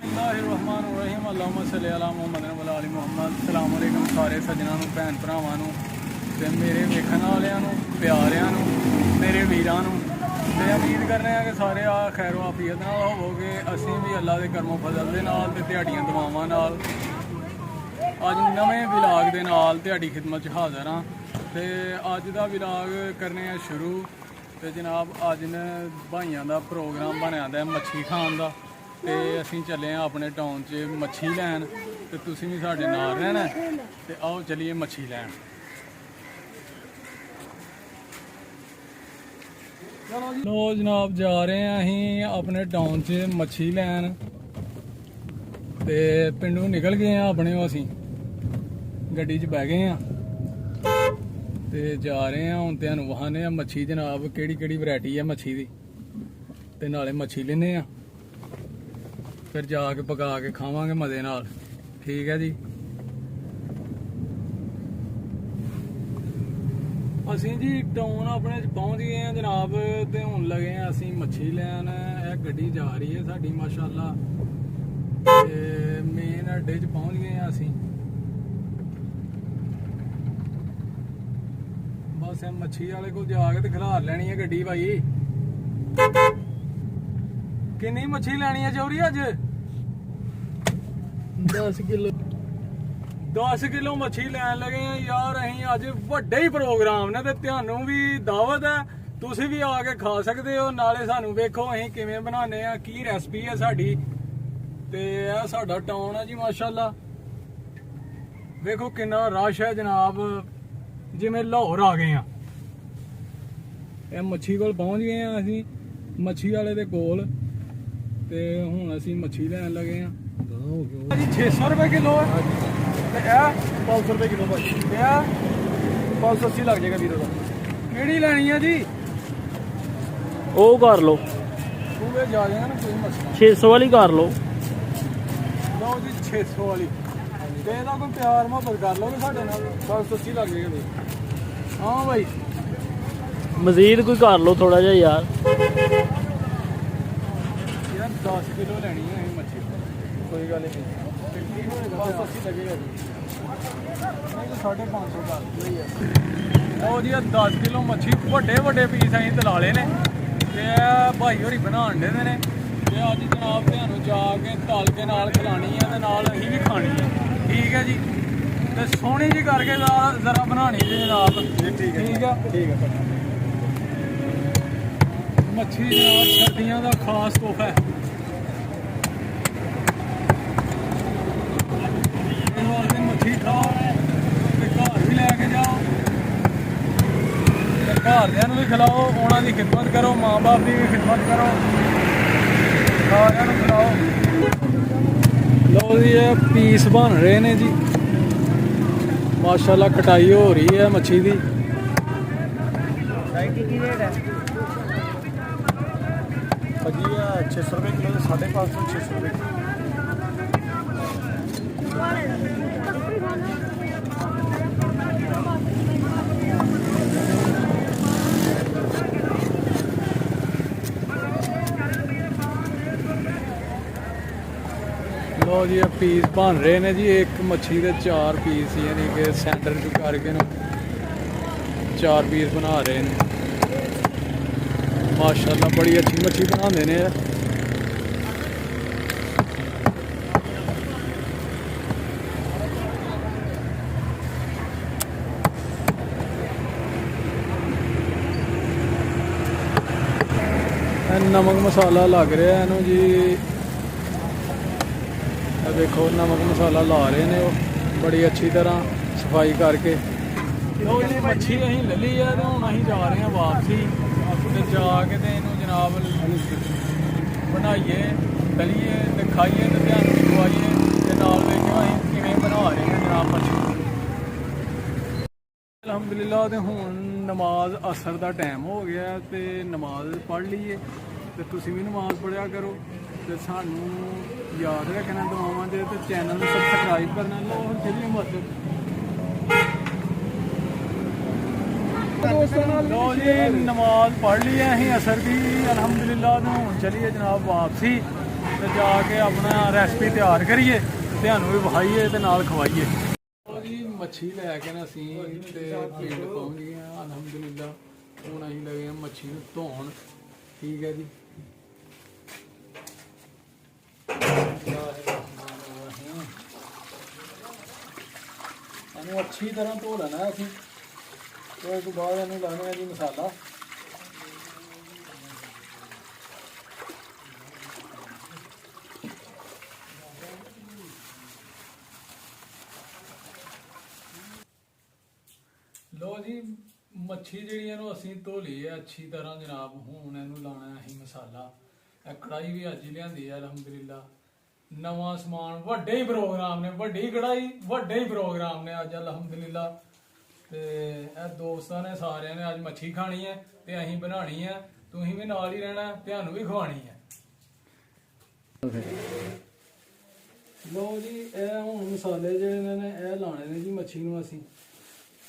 बिस्मिल्लाहिर्रहमानिर्रहीम अल्लाहुम्मा सल्ली अला मुहम्मद व अला आलि मुहम्मद। अस्सलाम वालेकुम सारे सज्जनों ਨੂੰ ਭੈਣ ਭਰਾਵਾਂ ਨੂੰ ਤੇ ਮੇਰੇ ਵੇਖਣ ਵਾਲਿਆਂ ਨੂੰ ਪਿਆਰਿਆਂ ਨੂੰ ਮੇਰੇ ਵੀਰਾਂ ਨੂੰ ਤੇ ਉਮੀਦ ਕਰਨੇ ਆ ਕਿ ਸਾਰੇ ਆ ਖੈਰੋ ਆਫੀਅਤ ਨਾਲ ਹੋਵੋਗੇ। ਅਸੀਂ ਵੀ ਅੱਲਾ ਦੇ ਕਰਮੋਂ ਫਜ਼ਲ ਦੇ ਨਾਲ ਤੇ ਤੁਹਾਡੀਆਂ ਦੁਆਵਾਂ ਨਾਲ ਅੱਜ ਨਵੇਂ ਵਲੌਗ ਦੇ ਨਾਲ ਤੁਹਾਡੀ ਖਿਦਮਤ 'ਚ ਹਾਜ਼ਰ ਹਾਂ। ਤੇ ਅੱਜ ਦਾ ਵਲੌਗ ਕਰਨੇ ਆ ਸ਼ੁਰੂ। ਤੇ ਜਨਾਬ ਅੱਜ ਨੇ ਭਾਈਆਂ ਦਾ ਪ੍ਰੋਗਰਾਮ ਬਣਿਆ ਦਾ ਮੱਛੀ ਖਾਣ ਦਾ ਤੇ ਅਸੀਂ ਚੱਲੇ ਆ ਆਪਣੇ ਟਾਊਨ 'ਚ ਮੱਛੀ ਲੈਣ ਤੇ ਤੁਸੀਂ ਵੀ ਸਾਡੇ ਨਾਲ ਰਹਿਣਾ ਤੇ ਆਓ ਚਲੀਏ ਮੱਛੀ ਲੈਣ। ਲੋ ਜਨਾਬ ਜਾ ਰਹੇ ਆ ਅਸੀਂ ਆਪਣੇ ਟਾਊਨ 'ਚ ਮੱਛੀ ਲੈਣ ਤੇ ਪਿੰਡੋਂ ਨਿਕਲ ਗਏ ਆ ਆਪਣੇ ਅਸੀਂ ਗੱਡੀ 'ਚ ਬਹਿ ਗਏ ਆ ਤੇ ਜਾ ਰਹੇ ਆ। ਹੁਣ ਤੁਹਾਨੂੰ ਵਹਾਨੇ ਆ ਮੱਛੀ ਜਨਾਬ ਕਿਹੜੀ ਕਿਹੜੀ ਵੈਰਾਈਟੀ ਆ ਮੱਛੀ ਦੀ ਤੇ ਨਾਲੇ ਮੱਛੀ ਲੈਨੇ ਆ ਫਿਰ ਜਾ ਕੇ ਪਕਾ ਕੇ ਖਾਵਾਂਗੇ ਮਜ਼ੇ ਨਾਲ। ਠੀਕ ਹੈ ਜੀ। ਅਸੀਂ ਜੀ ਟਾਊਨ ਆਪਣੇ ਚ ਪਹੁੰਚ ਗਏ ਆ ਜਨਾਬ ਤੇ ਹੁਣ ਲੱਗੇ ਆ ਅਸੀਂ ਮੱਛੀ ਲੈਣ। ਇਹ ਗੱਡੀ ਜਾ ਰਹੀ ਹੈ ਸਾਡੀ ਮਾਸ਼ਾਅੱਲਾ ਤੇ ਮੇਨ ਅੱਡੇ 'ਚ ਪਹੁੰਚ ਗਏ ਆ ਅਸੀਂ। ਬਸ ਇਹ ਮੱਛੀ ਵਾਲੇ ਕੋਲ ਜਾ ਕੇ ਤੇ ਖਿਲਾਰ ਲੈਣੀ ਹੈ ਗੱਡੀ ਭਾਈ। ਕਿੰਨੀ ਮੱਛੀ ਲੈਣੀ ਹੈ ਚੌਰੀ ਅੱਜ? 10 ਕਿਲੋ 10 ਕਿਲੋ ਮੱਛੀ ਲੈਣ ਲੱਗੇ ਆ ਯਾਰ ਅਸੀਂ ਅੱਜ। ਵੱਡੇ ਹੀ ਪ੍ਰੋਗਰਾਮ ਨੇ ਤੇ ਤੁਹਾਨੂੰ ਵੀ ਦਾਵਤ ਹੈ, ਤੁਸੀਂ ਵੀ ਆ ਕੇ ਖਾ ਸਕਦੇ ਹੋ। ਨਾਲੇ ਸਾਨੂੰ ਵੇਖੋ ਅਸੀਂ ਕਿਵੇਂ ਬਣਾਉਂਦੇ ਆ, ਕੀ ਰੈਸਪੀ ਹੈ ਸਾਡੀ। ਤੇ ਇਹ ਸਾਡਾ ਟਾਊਨ ਹੈ ਜੀ ਮਾਸ਼ਾਅੱਲਾ। ਵੇਖੋ ਕਿੰਨਾ ਰਸ਼ ਹੈ ਜਨਾਬ, ਜਿਵੇਂ ਲਾਹੌਰ ਆ ਗਏ ਆ। ਇਹ ਮੱਛੀ ਕੋਲ ਪਹੁੰਚ ਗਏ ਆ ਅਸੀਂ, ਮੱਛੀ ਵਾਲੇ ਦੇ ਕੋਲ। ਤੇ ਹੁਣ ਅਸੀਂ ਮੱਛੀ ਲੈਣ ਲੱਗੇ ਆ ਜੀ। 600 रुपए किलो है ਤੇ ਇਹ 500 रुपए किलो ਭਾਈ। ਇਹ 580 ਲੱਗ ਜਾਏਗਾ ਵੀਰੋ ਦਾ। ਕਿਹੜੀ ਲੈਣੀ ਆ ਜੀ? ਉਹ ਕਰ ਲਓ, ਤੂੰ ਵੇ ਜਾ ਜਾਏਗਾ ਨਾ ਕੋਈ ਮਸਲਾ। 600 ਵਾਲੀ ਕਰ ਲਓ। ਲਓ ਜੀ 600 ਵਾਲੀ ਤੇ ਇਹਦਾ ਕੋਈ ਪਿਆਰ ਮੁਹੱਬਤ ਕਰ ਲਓਗੇ ਸਾਡੇ ਨਾਲ। 580 ਲੱਗ ਜਾਏਗਾ ਵੀਰ। ਹਾਂ ਭਾਈ ਮਜ਼ੀਦ ਕੋਈ ਕਰ ਲਓ ਥੋੜਾ ਜਿਹਾ ਯਾਰ। 10 ਕਿਲੋ ਲੈਣੀ ਹੈ ਅਸੀਂ ਮੱਛੀ। ਕੋਈ ਗੱਲ ਨਹੀਂ, 580 ਲੱਗੇਗਾ ਜੀ। ਨਹੀਂ 550 ਕਰ ਉਹ ਜੀ 10 ਕਿਲੋ ਮੱਛੀ ਵੱਡੇ ਵੱਡੇ ਪੀਸ ਅਸੀਂ ਤਲਾਲੇ ਨੇ ਤੇ ਭਾਈ ਹੋਰੀ ਬਣਾਉਣ ਦੇ ਨੇ। ਤੇ ਅੱਜ ਜਨਾਬ ਤੁਹਾਨੂੰ ਜਾ ਕੇ ਤਲ ਕੇ ਨਾਲ ਖਿਲਾਣੀ ਹੈ ਤੇ ਨਾਲ ਅਸੀਂ ਵੀ ਖਾਣੀ ਹੈ। ਠੀਕ ਹੈ ਜੀ। ਤੇ ਸੋਹਣੀ ਜੀ ਕਰਕੇ ਜ਼ਰਾ ਬਣਾਉਣੀ ਜੀ ਜਨਾਬ। ਠੀਕ ਹੈ ਠੀਕ ਹੈ ਠੀਕ ਹੈ। ਮੱਛੀ ਜਨਾਬ ਸਰਦੀਆਂ ਦਾ ਖਾਸ ਤੋਹਫਾ ਹੈ। ਮੱਛੀ ਖਾਓ ਤੇ ਘਰ ਵੀ ਲੈ ਕੇ ਜਾਓ ਤੇ ਘਰਦਿਆਂ ਨੂੰ ਵੀ ਖਿਲਾਓ। ਉਹਨਾਂ ਦੀ ਖਿਦਮਤ ਕਰੋ, ਮਾਂ ਬਾਪ ਦੀ ਵੀ ਖਿਦਮਤ ਕਰੋ, ਸਾਰਿਆਂ ਨੂੰ ਖਿਲਾਓ। ਲਓ ਜੀ ਇਹ ਪੀਸ ਬਣ ਰਹੇ ਨੇ ਜੀ ਮਾਸ਼ਾਅੱਲਾ। ਕਟਾਈ ਹੋ ਰਹੀ ਹੈ ਮੱਛੀ ਦੀ। ਕੀ ਰੇਟ ਹੈ ਭਾਜੀ 600 रुपए किलो, 550 600 रुपए किलो। ਲਓ ਜੀ ਇਹ ਪੀਸ ਬਣ ਰਹੇ ਨੇ ਜੀ। ਇੱਕ ਮੱਛੀ ਦੇ 4 ਪੀਸ ਯਾਨੀ ਕਿ ਸੈਂਟਰ ਚ ਕਰਕੇ ਨੂੰ 4 ਪੀਸ ਬਣਾ ਰਹੇ ਨੇ ਮਾਸ਼ਾਅੱਲਾ। ਬੜੀ ਅੱਛੀ ਮੱਛੀ ਬਣਾਉਂਦੇ ਨੇ। ਨਮਕ ਮਸਾਲਾ ਲੱਗ ਰਿਹਾ ਇਹਨੂੰ ਜੀ। ਇਹ ਦੇਖੋ ਨਮਕ ਮਸਾਲਾ ਲਾ ਰਹੇ ਨੇ ਉਹ ਬੜੀ ਅੱਛੀ ਤਰ੍ਹਾਂ ਸਫਾਈ ਕਰਕੇ। ਲੋ ਜੀ ਮੱਛੀ ਅਸੀਂ ਲੈ ਲਈ ਆ ਤੇ ਹੁਣ ਅਸੀਂ ਜਾ ਰਹੇ ਹਾਂ ਵਾਪਸੀ। ਤੇ ਜਾ ਕੇ ਤੇ ਇਹਨੂੰ ਜਨਾਬ ਬਣਾਈਏ, ਤਲੀਏ ਤੇ ਖਾਈਏ ਤੇ ਤੁਹਾਨੂੰ ਵੀ ਖਵਾਈਏ ਤੇ ਨਾਲ ਵੇਖਿਓ ਅਸੀਂ ਕਿਵੇਂ ਬਣਾ ਰਹੇ ਹਾਂ ਜਨਾਬ ਮੱਛੀ। ਅਲਹਮਦੁਲਿਲਾ। ਤੇ ਹੁਣ ਨਮਾਜ਼ ਅਸਰ ਦਾ ਟਾਈਮ ਹੋ ਗਿਆ ਤੇ ਨਮਾਜ਼ ਪੜ੍ਹ ਲਈਏ ਤੇ ਤੁਸੀਂ ਵੀ ਨਮਾਜ਼ ਪੜ੍ਹਿਆ ਕਰੋ ਤੇ ਸਾਨੂੰ ਯਾਦ ਰੱਖਣਾ ਦੁਆਵਾਂ ਦੇ ਤੇ ਚੈਨਲ ਨੂੰ ਸਬਸਕ੍ਰਾਈਬ ਕਰਨਾ। ਲਓ ਚਲੀਏ ਮਸਜਿਦ। लो जी नमाज पढ़ ली है असर की अल्हम्दुलिल्लाह। तो हूँ चलिए जनाब वापसी ਤੇ ਜਾ ਕੇ ਆਪਣਾ ਰੈਸਪੀ ਤਿਆਰ ਕਰੀਏ, ਤੁਹਾਨੂੰ ਵੀ ਵਿਖਾਈਏ ਤੇ ਨਾਲ ਖਵਾਈਏ। ਉਹ ਜੀ ਮੱਛੀ ਲੈ ਕੇ ਨਾ ਅਸੀਂ ਤੇ ਪਿੰਡ ਪਹੁੰਚ ਗਏ ਹਾਂ ਅਲਹਮਦੁਲਿਲਾ। ਹੁਣ ਅਸੀਂ ਲੱਗੇ ਹਾਂ ਮੱਛੀ ਨੂੰ ਧੋਣ। ਠੀਕ ਹੈ ਜੀ। ਇਹਨੂੰ ਅੱਛੀ ਤਰ੍ਹਾਂ ਧੋ ਲੈਣਾ ਅਸੀਂ, ਤੇ ਉਸ ਤੋਂ ਬਾਅਦ ਇਹਨੂੰ ਲਾਉਣਾ ਹੈ ਜੀ ਮਸਾਲਾ। ਲੋ ਜੀ ਮੱਛੀ ਜਿਹੜੀ ਇਹਨੂੰ ਅਸੀਂ ਧੋ ਲਈ ਹੈ ਅੱਛੀ ਤਰ੍ਹਾਂ ਜਨਾਬ। ਹੁਣ ਇਹਨੂੰ ਲਾਉਣਾ ਅਸੀਂ ਮਸਾਲਾ। ਇਹ ਕੜਾਈ ਵੀ ਅੱਜ ਹੀ ਲਿਆਂਦੀ ਹੈ ਅਲਹਮਦੁਲਿਲਾ। ਨਵਾਂ ਸਮਾਨ, ਵੱਡੇ ਹੀ ਪ੍ਰੋਗਰਾਮ ਨੇ, ਵੱਡੀ ਕੜਾਈ, ਵੱਡੇ ਹੀ ਪ੍ਰੋਗਰਾਮ ਨੇ ਅੱਜ ਅਲਹਮਦੁਲਿਲਾ। ਤੇ ਇਹ ਦੋਸਤਾਂ ਨੇ ਸਾਰਿਆਂ ਨੇ ਅੱਜ ਮੱਛੀ ਖਾਣੀ ਹੈ ਤੇ ਅਸੀਂ ਬਣਾਣੀ ਹੈ। ਤੁਸੀਂ ਵੀ ਨਾਲ ਹੀ ਰਹਿਣਾ, ਤੁਹਾਨੂੰ ਵੀ ਖਵਾਣੀ ਹੈ। ਲੋ ਜੀ ਇਹ ਹੁਣ ਮਸਾਲੇ ਜਿਹੜੇ ਨੇ ਇਹ ਲਾਣੇ ਨੇ ਜੀ ਮੱਛੀ ਨੂੰ ਅਸੀਂ।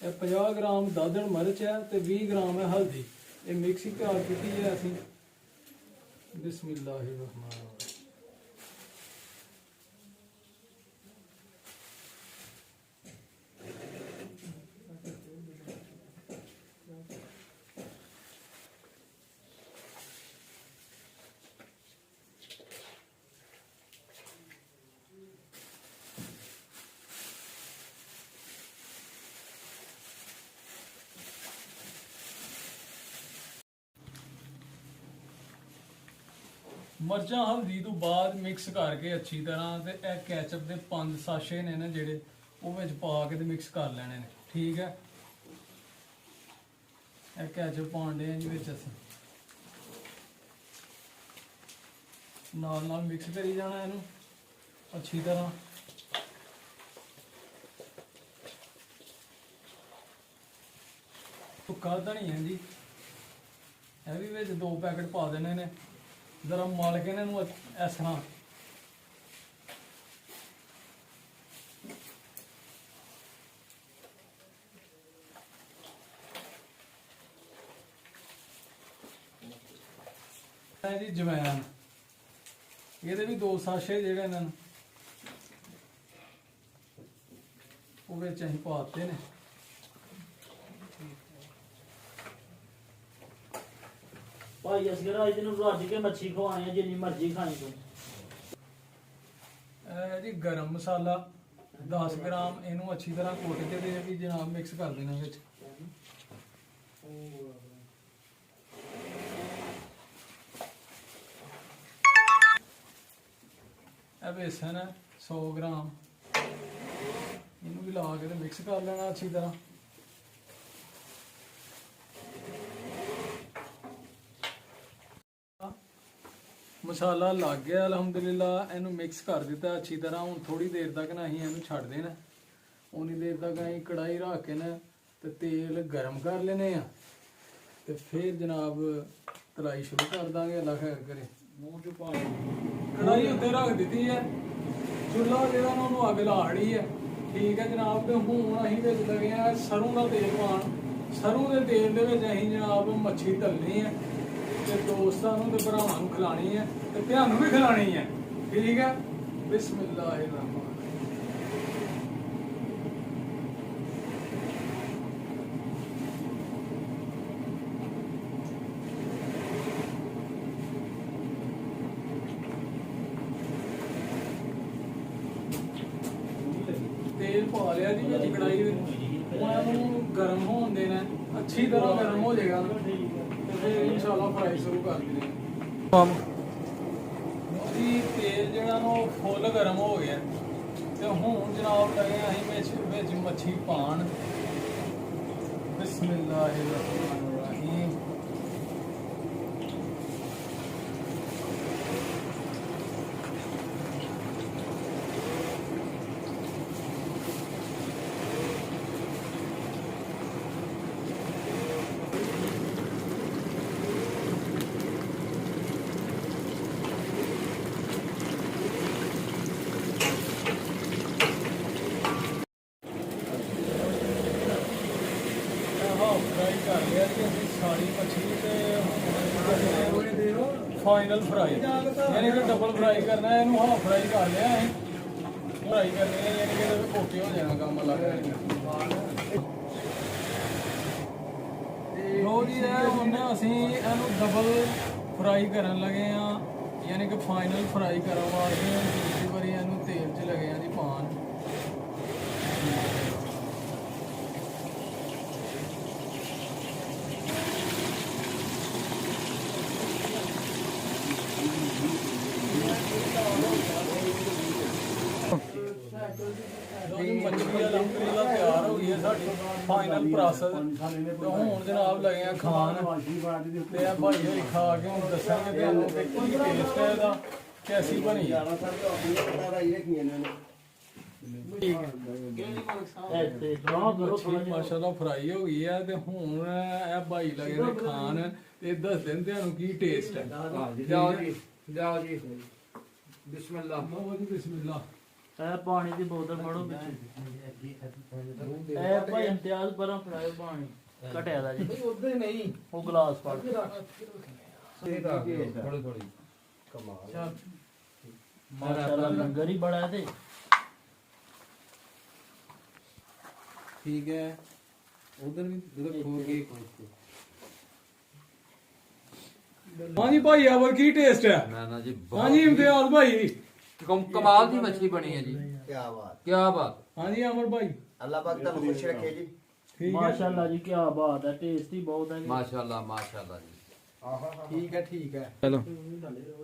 ਇਹ 50 ਗ੍ਰਾਮ ਦਾਦੜ ਮਿਰਚ ਹੈ ਤੇ 20 ਗ੍ਰਾਮ ਹੈ ਹਲਦੀ। ਇਹ ਮਿਕਸੀ ਤਿਆਰ ਕੀਤੀ ਹੈ ਅਸੀਂ। ਬਿਸਮਿਲ੍ਲਾਹਿਰਰਹਿਮਾਨਿਰਰਹੀਮ। ਮਰਚਾਂ ਹਲਦੀ ਤੋਂ ਬਾਅਦ ਮਿਕਸ ਕਰਕੇ ਅੱਛੀ ਤਰ੍ਹਾਂ ਤੇ ਇਹ ਕੈਚਅਪ ਦੇ 5 ਸਾਸ਼ੇ ਨੇ ਨਾ ਜਿਹੜੇ, ਉਹ ਵਿੱਚ ਪਾ ਕੇ ਤੇ ਮਿਕਸ ਕਰ ਲੈਣੇ ਨੇ। ਠੀਕ ਹੈ। ਇਹ ਕੈਚਅਪ ਪਾਉਂਦੇ ਆ ਜੀ ਵਿੱਚ ਅਸੀਂ, ਨਾਲ ਨਾਲ ਮਿਕਸ ਕਰੀ ਜਾਣਾ ਇਹਨੂੰ ਅੱਛੀ ਤਰ੍ਹਾਂ। ਸੁੱਕਾ ਧਨੀਆ ਜੀ, ਇਹ ਵੀ ਵਿੱਚ 2 ਪੈਕਟ ਪਾ ਦੇਣੇ ਨੇ। ਜ਼ਰਾ ਮਲ ਕੇ ਇਹਨਾਂ ਨੂੰ ਇਸ ਤਰ੍ਹਾਂ ਜੀ। ਜਵੈਨ ਇਹਦੇ ਵੀ 2 ਸਾਸ਼ੇ ਜਿਹੜੇ ਇਹਨਾਂ ਨੂੰ ਉਹ ਵਿੱਚ ਅਸੀਂ ਪਾਤੇ ਨੇ। ਭਾਈ ਅਸਗਰ ਅੱਜ ਤੈਨੂੰ ਰੱਜ ਕੇ ਮੱਛੀ ਖਵਾਏ ਆ, ਜਿੰਨੀ ਮਰਜ਼ੀ ਖਾਈ ਤੂੰ। ਇਹ ਜੀ ਗਰਮ ਮਸਾਲਾ 10 ਗ੍ਰਾਮ, ਇਹਨੂੰ ਅੱਛੀ ਤਰ੍ਹਾਂ ਕੁੱਟ ਕੇ ਤੇ ਵੀ ਜਨਾਬ ਮਿਕਸ ਕਰ ਦੇਣਾ ਵਿੱਚ। ਇਹ ਬੇਸਨ ਹੈ 100 ਗ੍ਰਾਮ, ਇਹਨੂੰ ਵੀ ਲਾ ਕੇ ਤੇ ਮਿਕਸ ਕਰ ਲੈਣਾ ਅੱਛੀ ਤਰ੍ਹਾਂ। ਮਸਾਲਾ ਲੱਗ ਗਿਆ ਅਲਹਮਦੁਲਿਲਾ। ਇਹਨੂੰ ਮਿਕਸ ਕਰ ਦਿੱਤਾ ਅੱਛੀ ਤਰ੍ਹਾਂ। ਹੁਣ ਥੋੜੀ ਦੇਰ ਤੱਕ ਨਾ ਅਸੀਂ ਇਹਨੂੰ ਛੱਡ ਦੇਣਾ। ਉਨੀ ਦੇਰ ਤੱਕ ਅਸੀਂ ਕੜਾਈ ਰੱਖ ਕੇ ਨਾ ਤੇ ਤੇਲ ਗਰਮ ਕਰ ਲੈਨੇ ਆ ਤੇ ਫਿਰ ਜਨਾਬ ਤਲਾਈ ਸ਼ੁਰੂ ਕਰ ਦਾਂਗੇ। ਅੱਲਾ ਖੈਰ ਕਰੇ। ਮੂੰਹ ਚ ਪਾ ਕੜਾਈ ਉੱਤੇ ਰੱਖ ਦਿੱਤੀ ਹੈ। ਚੁੱਲ੍ਹਾ ਜਿਹੜਾ ਨਾ ਉਹਨੂੰ ਅੱਗ ਲਾੜੀ ਹੈ। ਠੀਕ ਹੈ ਜਨਾਬ। ਤੇ ਹੁਣ ਅਸੀਂ ਵਿੱਚ ਲੱਗੇ ਆ ਸਰੋਂ ਦਾ ਤੇਲ ਪਾਉਣ। ਸਰੋਂ ਦੇ ਤੇਲ ਦੇ ਵਿੱਚ ਅਸੀਂ ਜਨਾਬ ਮੱਛੀ ਤਲਣੀ ਹੈ ਤੇ ਦੋਸਤਾਂ ਨੂੰ ਤੇ ਭਰਾਵਾਂ ਨੂੰ ਖਿਲਾਣੀ ਹੈ ਤੇ ਤੁਹਾਨੂੰ ਵੀ ਖਿਲਾਣੀ ਹੈ। ਠੀਕ ਹੈ। ਬਿਸਮਿਲ੍ਲਾਹਿਰਰਹਿਮਾਨਿਰਰਹੀਮ। ਤੇਲ ਪਾ ਲਿਆ ਜੀ ਵਿੱਚ ਕੜਾਈ ਵਿੱਚ। ਹੁਣ ਇਹਨੂੰ ਗਰਮ ਹੋਣ ਦੇਣਾ, ਅੱਛੀ ਤਰ੍ਹਾਂ ਗਰਮ ਹੋ ਜਾਏਗਾ ਤੇ ਫਿਰ ਇਨਸ਼ਾਅੱਲਾ ਫਰਾਈ ਸ਼ੁਰੂ ਕਰ ਦੇਣੀ। ਜੀ ਤੇਲ ਜਿਹੜਾ ਨਾ ਉਹ ਫੁੱਲ ਗਰਮ ਹੋ ਗਿਆ ਤੇ ਹੁਣ ਜਨਾਬ ਲੱਗੇ ਅਸੀਂ ਵਿੱਚ ਮੱਛੀ ਪਾਣ। ਬਿਸਮਿਲ੍ਲਾਹਿਰਰਹਿਮਾਨਿਰਰਹੀਮ। ਫਰਾਈ ਕਰ ਲਿਆ ਜੀ ਅਸੀਂ ਸਾਰੀ ਮੱਛੀ ਤੇ ਫਾਈਨਲ ਫਰਾਈ ਯਾਨੀ ਕਿ ਡਬਲ ਫਰਾਈ ਕਰਨਾ ਹੈ, ਇਹਨੂੰ ਹਾਫ ਫਰਾਈ ਕਰ ਲਿਆ ਅਸੀਂ ਫਰਾਈ ਕਰਨੀ ਹੈ ਯਾਨੀ ਕਿ ਓਕੇ ਹੋ ਜਾਣਾ ਕੰਮ ਲੱਗ ਰਿਹਾ। ਲੋ ਜੀ ਇਹ ਹੁਣ ਅਸੀਂ ਇਹਨੂੰ ਡਬਲ ਫਰਾਈ ਕਰਨ ਲੱਗੇ ਆ ਯਾਨੀ ਕਿ ਫਾਈਨਲ ਫਰਾਈ ਕਰਨ ਵਾਸਤੇ ਦੂਸਰੀ ਵਾਰੀ ਇਹਨੂੰ ਤੇਲ 'ਚ ਲੱਗੇ ਆ ਜੀ ਪਾਉਣ। ਮੱਛੀ ਅਲਹਮਦੁਲਿਲਾ ਤਿਆਰ ਹੋ ਗਈ ਹੈ ਸਾਡੀ ਫਾਈਨਲ ਪ੍ਰੋਸੈਸ। ਤੇ ਹੁਣ ਜਨਾਬ ਲੱਗੇ ਆ ਖਾਣ ਤੇ ਆ ਭਾਈ ਹੋਰੀ ਖਾ ਕੇ ਹੁਣ ਦੱਸਾਂਗੇ ਤੁਹਾਨੂੰ ਕਿ ਕੀ ਟੇਸਟ ਹੈ ਇਹਦਾ, ਕੈਸੀ ਬਣੀ ਹੈ। ਮਾਸ਼ਾਅੱਲਾ ਫਰਾਈ ਹੋ ਗਈ ਹੈ ਤੇ ਹੁਣ ਇਹ ਭਾਈ ਲੱਗੇ ਨੇ ਖਾਣ ਤੇ ਦੱਸ ਦੇਣ ਤੁਹਾਨੂੰ ਕੀ ਟੇਸਟ ਹੈ। ਜਾਓ ਜੀ ਜਾਓ ਜੀ ਬਿਸਮਿਲ੍ਲਾ ਬਿਸਮਿਲ੍ਲਾ। ਇਹ ਪਾਣੀ ਦੀ ਬੋਤਲ ਫੜੋ ਵਿੱਚ ਇਹ ਭਾਈ ਇਮਤਿਆਜ਼ ਪਰਾਂ ਫੜਾਇਓ ਪਾਣੀ ਘਟਿਆ ਦਾ ਜੀ ਉਧਰ ਨਹੀਂ ਉਹ ਗਲਾਸ ਫੜ ਇਹ ਤਾਂ ਥੋੜੀ ਥੋੜੀ ਕਮਾਲ ਮਾਸ਼ਾਅੱਲਾ ਲੰਗਰ ਹੀ ਬੜਾ ਹੈ ਤੇ ਠੀਕ ਹੈ ਉਧਰ ਵੀ ਖੋ ਕੇ ਹਾਂਜੀ ਭਾਈ ਆਵਰ ਕੀ ਟੇਸਟ ਹੈ? ਮੈਂ ਨਾ ਜੀ ਹਾਂਜੀ ਇਮਤਿਆਜ਼ ਭਾਈ ਕਮਾਲ ਦੀ ਮੱਛੀ ਬਣੀ ਹੈ ਜੀ। क्या बात ਕੀ ਬਾਤ। ਹਾਂਜੀ ਅਮਰ ਭਾਈ अल्लाह पाक तुम खुश रखे जी। ਠੀਕ ਹੈ ਮਾਸ਼ਾਅੱਲਾ ਜੀ ਕੀ ਬਾਤ ਹੈ, ਟੇਸਟੀ ਬਹੁਤ ਹੈ ਜੀ। ਮਾਸ਼ਾਅੱਲਾ ਮਾਸ਼ਾਅੱਲਾ ਜੀ। ਠੀਕ ਹੈ ਚਲੋ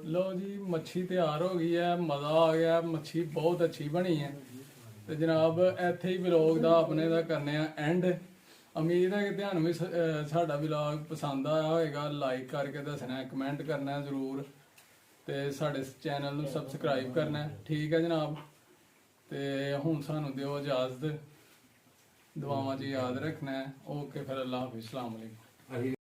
ਲੋ ਜੀ ਮੱਛੀ ਤਿਆਰ ਹੋ ਗਈ ਹੈ, ਮਜ਼ਾ ਆ ਗਿਆ, ਮੱਛੀ ਬਹੁਤ ਅੱਛੀ ਬਣੀ ਹੈ। ਤੇ ਜਨਾਬ ਇੱਥੇ ਹੀ ਵਲੌਗ ਦਾ ਆਪਣੇ ਦਾ ਕਰਨੇ ਆ ਐਂਡ। ਉਮੀਦ ਹੈ ਕਿ ਤੁਹਾਨੂੰ ਵੀ ਸਾਡਾ ਵਲੌਗ ਪਸੰਦ ਆਇਆ ਹੋਵੇਗਾ। ਲਾਈਕ ਕਰਕੇ ਦੱਸਣਾ, ਕਮੈਂਟ ਕਰਨਾ ਜ਼ਰੂਰ ਤੇ ਸਾਡੇ ਚੈਨਲ ਨੂੰ ਸਬਸਕ੍ਰਾਈਬ ਕਰਨਾ। ਠੀਕ ਹੈ ਜਨਾਬ, ਤੇ ਹੁਣ ਸਾਨੂੰ ਦਿਓ ਇਜਾਜ਼ਤ, ਦੁਆਵਾਂ 'ਚ ਯਾਦ ਰੱਖਣਾ ਹੈ। ਓਕੇ ਫਿਰ, ਅੱਲਾਹ ਹਾਫਿਜ਼, अस्सलाम वालेकुम।